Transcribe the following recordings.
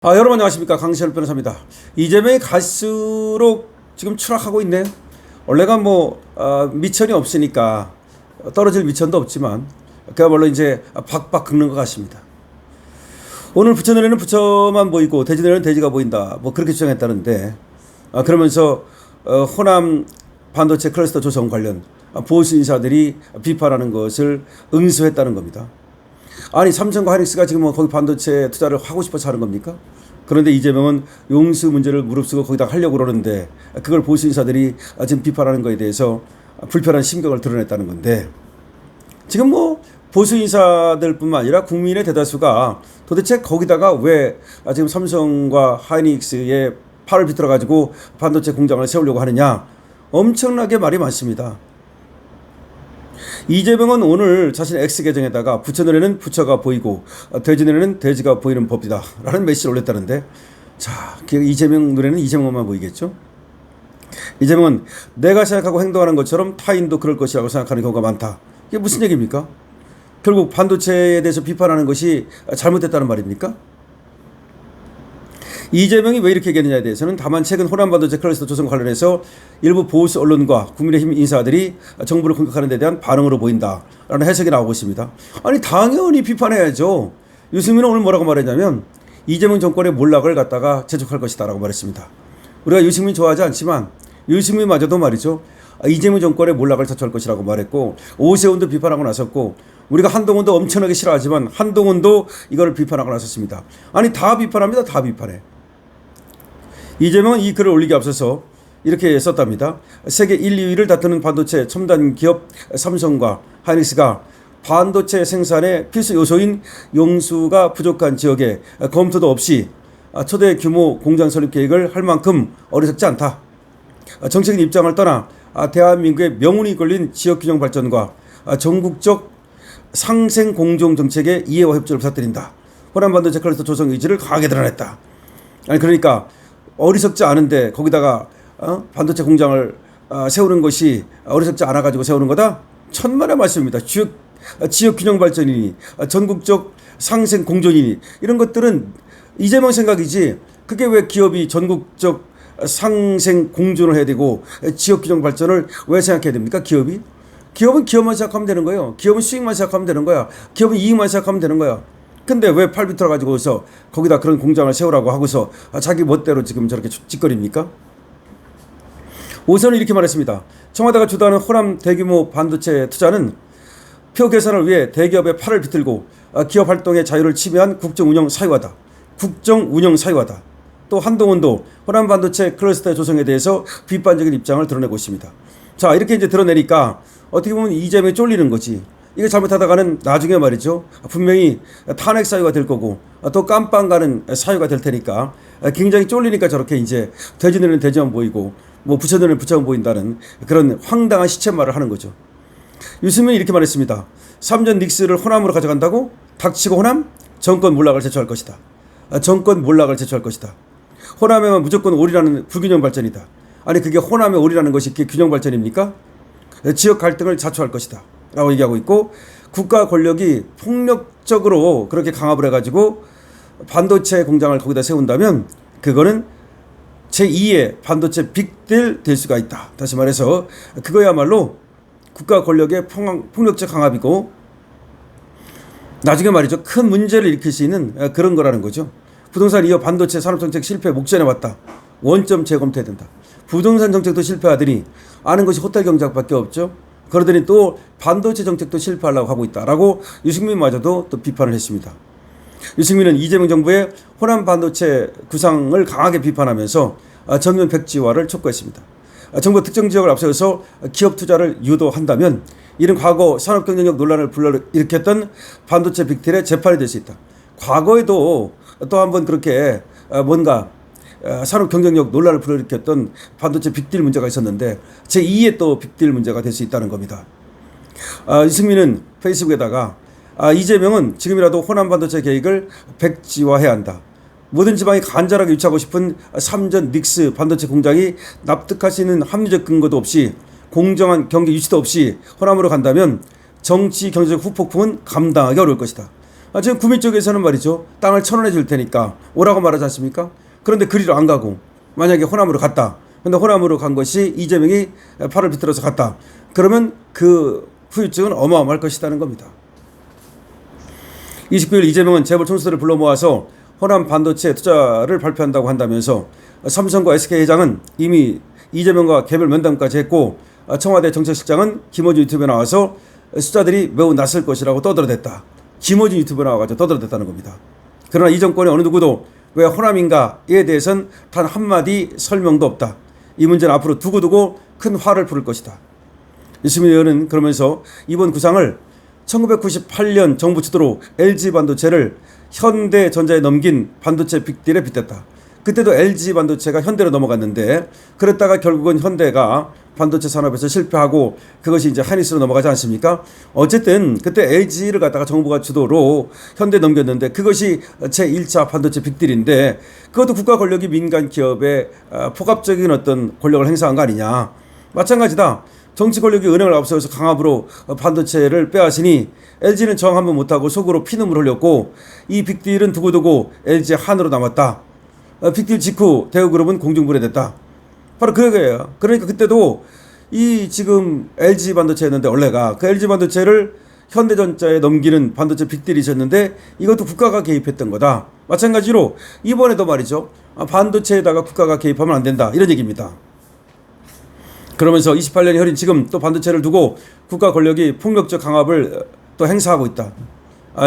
여러분 안녕하십니까, 강시열 변호사입니다. 이재명이 갈수록 지금 추락하고 있네요. 원래가 미천이 없으니까 떨어질 미천도 없지만 그야말로 이제 박박 긁는 것 같습니다. 오늘 부처늘에는 부처만 보이고 대지늘에는 대지가 보인다, 그렇게 주장했다는데, 그러면서 호남 반도체 클러스터 조성 관련 보수 인사들이 비판하는 것을 응수했다는 겁니다. 아니, 삼성과 하이닉스가 지금 거기 반도체 투자를 하고 싶어서 하는 겁니까? 그런데 이재명은 용수 문제를 무릅쓰고 거기다 하려고 그러는데, 그걸 보수 인사들이 지금 비판하는 거에 대해서 불편한 심경을 드러냈다는 건데, 지금 보수 인사들뿐만 아니라 국민의 대다수가 도대체 거기다가 왜 지금 삼성과 하이닉스에 팔을 비틀어 가지고 반도체 공장을 세우려고 하느냐, 엄청나게 말이 많습니다. 이재명은 오늘 자신의 X 계정에다가 부처늘에는 부처가 보이고 대지늘에는 대지가 보이는 법이다 라는 메시지를 올렸다는데, 자, 이재명 눈에는 이재명만 보이겠죠? 이재명은 내가 생각하고 행동하는 것처럼 타인도 그럴 것이라고 생각하는 경우가 많다. 이게 무슨 얘기입니까? 결국 반도체에 대해서 비판하는 것이 잘못됐다는 말입니까? 이재명이 왜 이렇게 얘기했느냐에 대해서는 다만 최근 호남 반도체 클러스터 조성 관련해서 일부 보수 언론과 국민의힘 인사들이 정부를 공격하는 데 대한 반응으로 보인다라는 해석이 나오고 있습니다. 아니, 당연히 비판해야죠. 유승민은 오늘 뭐라고 말했냐면 이재명 정권의 몰락을 갖다가 재촉할 것이다 라고 말했습니다. 우리가 유승민 좋아하지 않지만 유승민마저도 말이죠, 이재명 정권의 몰락을 자초할 것이라고 말했고, 오세훈도 비판하고 나섰고, 우리가 한동훈도 엄청나게 싫어하지만 한동훈도 이걸 비판하고 나섰습니다. 아니, 다 비판합니다. 다 비판해. 이재명은 이 글을 올리기 앞서서 이렇게 썼답니다. 세계 1, 2위를 다투는 반도체 첨단 기업 삼성과 하이닉스가 반도체 생산의 필수 요소인 용수가 부족한 지역에 검토도 없이 초대 규모 공장 설립 계획을 할 만큼 어리석지 않다. 정책인 입장을 떠나 대한민국의 명운이 걸린 지역균형 발전과 전국적 상생 공정 정책의 이해와 협조를 부탁드린다. 호남 반도체 클러스터 조성 의지를 강하게 드러냈다. 아니, 그러니까 어리석지 않은데 거기다가 반도체 공장을 세우는 것이 어리석지 않아가지고 세우는 거다? 천만의 말씀입니다. 지역 균형 발전이니 전국적 상생 공존이니 이런 것들은 이재명 생각이지, 그게 왜 기업이 전국적 상생 공존을 해야 되고 지역 균형 발전을 왜 생각해야 됩니까? 기업은 기업만 생각하면 되는 거예요. 기업은 수익만 생각하면 되는 거야. 기업은 이익만 생각하면 되는 거야. 근데 왜 팔 비틀어 가지고서 거기다 그런 공장을 세우라고 하고서 자기 멋대로 지금 저렇게 짓거립니까? 오선은 이렇게 말했습니다. 청와대가 주도하는 호남 대규모 반도체 투자는 표 계산을 위해 대기업의 팔을 비틀고 기업 활동의 자유를 침해한 국정운영 사유화다. 또 한동훈도 호남 반도체 클러스터 조성에 대해서 비판적인 입장을 드러내고 있습니다. 자, 이렇게 이제 드러내니까 어떻게 보면 이재명이 쫄리는 거지. 이거 잘못하다가는 나중에 말이죠, 분명히 탄핵 사유가 될 거고 또 깜빵 가는 사유가 될 테니까 굉장히 쫄리니까 저렇게 이제 대지늘은 대지만 보이고 부처늘은 부처만 보인다는 그런 황당한 시쳇말을 하는 거죠. 유승민이 이렇게 말했습니다. 삼전 닉스를 호남으로 가져간다고? 닥치고 호남? 정권 몰락을 제초할 것이다. 호남에만 무조건 올이라는 불균형 발전이다. 아니, 그게 호남에 올이라는 것이 그게 균형 발전입니까? 지역 갈등을 자초할 것이다 라고 얘기하고 있고, 국가 권력이 폭력적으로 그렇게 강압을 해가지고 반도체 공장을 거기다 세운다면 그거는 제2의 반도체 빅딜 될 수가 있다. 다시 말해서 그거야말로 국가 권력의 폭력적 강압이고 나중에 말이죠, 큰 문제를 일으킬 수 있는 그런 거라는 거죠. 부동산 이어 반도체 산업정책 실패 목전에 왔다. 원점 재검토해야 된다. 부동산 정책도 실패하더니 아는 것이 호텔 경제학밖에 없죠. 그러더니 또 반도체 정책도 실패하려고 하고 있다라고 유승민마저도 또 비판을 했습니다. 유승민은 이재명 정부의 호남 반도체 구상을 강하게 비판하면서 전면 백지화를 촉구했습니다. 정부 특정 지역을 앞세워서 기업 투자를 유도한다면 이는 과거 산업 경쟁력 논란을 불러일으켰던 반도체 빅딜의 재판이 될 수 있다. 과거에도 또 한번 그렇게 뭔가 산업 경쟁력 논란을 불러일으켰던 반도체 빅딜 문제가 있었는데 제2의 또 빅딜 문제가 될 수 있다는 겁니다. 유승민은 페이스북에다가 이재명은 지금이라도 호남 반도체 계획을 백지화해야 한다. 모든 지방이 간절하게 유치하고 싶은 삼전 닉스 반도체 공장이 납득할 수 있는 합리적 근거도 없이 공정한 경기 유치도 없이 호남으로 간다면 정치 경제적 후폭풍은 감당하기 어려울 것이다. 지금 구민 쪽에서는 말이죠. 땅을 1,000원에 줄 테니까 오라고 말하지 않습니까? 그런데 그리로 안 가고 만약에 호남으로 갔다. 근데 호남으로 간 것이 이재명이 팔을 비틀어서 갔다. 그러면 그 후유증은 어마어마할 것이라는 겁니다. 29일 이재명은 재벌 총수들을 불러 모아서 호남 반도체 투자를 발표한다고 한다면서 삼성과 SK 회장은 이미 이재명과 개별 면담까지 했고 청와대 정책실장은 김어준 유튜브에 나와서 숫자들이 매우 낯설 것이라고 떠들어댔다. 김어준 유튜브에 나와가지고 떠들어댔다는 겁니다. 그러나 이 정권의 어느 누구도 왜 호남인가에 대해서는 단 한마디 설명도 없다. 이 문제는 앞으로 두고두고 큰 화를 부를 것이다. 유승민 의원은 그러면서 이번 구상을 1998년 정부 주도로 LG 반도체를 현대전자에 넘긴 반도체 빅딜에 빗댔다. 그때도 LG 반도체가 현대로 넘어갔는데 그랬다가 결국은 현대가 반도체 산업에서 실패하고 그것이 이제 하이닉스로 넘어가지 않습니까? 어쨌든 그때 LG를 갖다가 정부가 주도로 현대 넘겼는데 그것이 제1차 반도체 빅딜인데 그것도 국가 권력이 민간 기업에 포갑적인 어떤 권력을 행사한 거 아니냐. 마찬가지다. 정치 권력이 은행을 앞세워서 강압으로 반도체를 빼앗으니 LG는 저항 한번 못하고 속으로 피눈물 흘렸고 이 빅딜은 두고두고 LG의 한으로 남았다. 빅딜 직후 대우그룹은 공중분해됐다. 바로 그거예요. 그러니까 그때도 이 지금 LG 반도체였는데 원래가 그 LG 반도체를 현대전자에 넘기는 반도체 빅딜이 있었는데 이것도 국가가 개입했던 거다. 마찬가지로 이번에도 말이죠. 반도체에다가 국가가 개입하면 안 된다. 이런 얘기입니다. 그러면서 28년이 흐린 지금 또 반도체를 두고 국가 권력이 폭력적 강압을 또 행사하고 있다.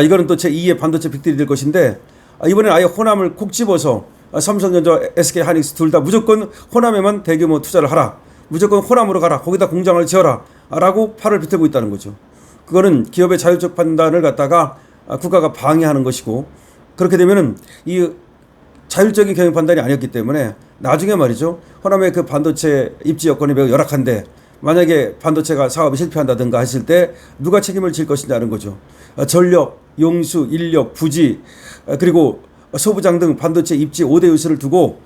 이거는 또 제2의 반도체 빅딜이 될 것인데 이번엔 아예 호남을 콕 집어서 삼성전자, SK 하이닉스 둘 다 무조건 호남에만 대규모 투자를 하라. 무조건 호남으로 가라. 거기다 공장을 지어라. 라고 팔을 비틀고 있다는 거죠. 그거는 기업의 자율적 판단을 갖다가 국가가 방해하는 것이고 그렇게 되면은 이 자율적인 경영 판단이 아니었기 때문에 나중에 말이죠. 호남의 그 반도체 입지 여건이 매우 열악한데 만약에 반도체가 사업이 실패한다든가 했을 때 누가 책임을 질 것이냐는 거죠. 전력, 용수, 인력, 부지 그리고 소부장 등 반도체 입지 5대 요소를 두고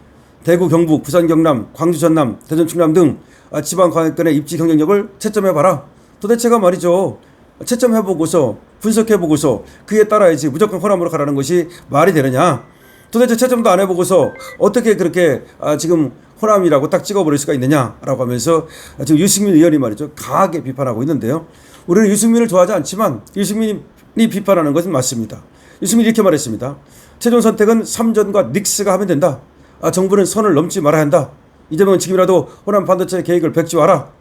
대구, 경북, 부산, 경남, 광주, 전남, 대전, 충남 등 지방 광역권의 입지 경쟁력을 채점해봐라. 도대체가 말이죠. 채점해보고서 분석해보고서 그에 따라야지 무조건 호남으로 가라는 것이 말이 되느냐. 도대체 채점도 안 해보고서 어떻게 그렇게 지금 호남이라고 딱 찍어버릴 수가 있느냐라고 하면서 지금 유승민 의원이 말이죠. 강하게 비판하고 있는데요. 우리는 유승민을 좋아하지 않지만 유승민이 비판하는 것은 맞습니다. 유승민이 이렇게 말했습니다. 최종 선택은 삼전과 닉스가 하면 된다. 정부는 선을 넘지 말아야 한다. 이재명은 지금이라도 호남 반도체 계획을 백지화하라.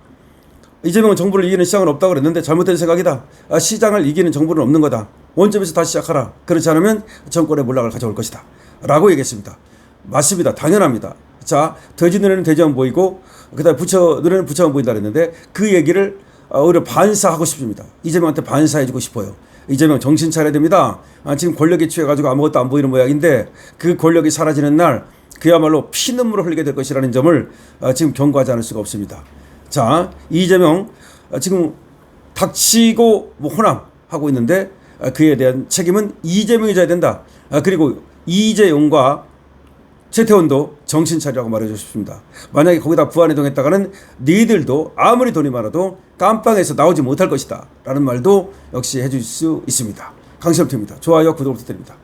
이재명은 정부를 이기는 시장은 없다고 그랬는데 잘못된 생각이다. 시장을 이기는 정부는 없는 거다. 원점에서 다시 시작하라. 그렇지 않으면 정권의 몰락을 가져올 것이다. 라고 얘기했습니다. 맞습니다. 당연합니다. 자, 돼지 눈에는 돼지만 보이고 그다음에 부처 눈에는 부처만 보인다 그랬는데 그 얘기를 오히려 반사하고 싶습니다. 이재명한테 반사해주고 싶어요. 이재명 정신 차려야 됩니다. 지금 권력에 취해가지고 아무것도 안 보이는 모양인데 그 권력이 사라지는 날 그야말로 피눈물을 흘리게 될 것이라는 점을 지금 경고하지 않을 수가 없습니다. 자, 이재명 지금 닥치고 호남하고 있는데 그에 대한 책임은 이재명이 져야 된다. 그리고 이재용과 최태원도 정신 차리라고 말해주고 싶습니다. 만약에 거기다 부안이동했다가는 니들도 아무리 돈이 많아도 깜빵에서 나오지 못할 것이다 라는 말도 역시 해줄 수 있습니다. 강시엽입니다. 좋아요, 구독 부탁드립니다.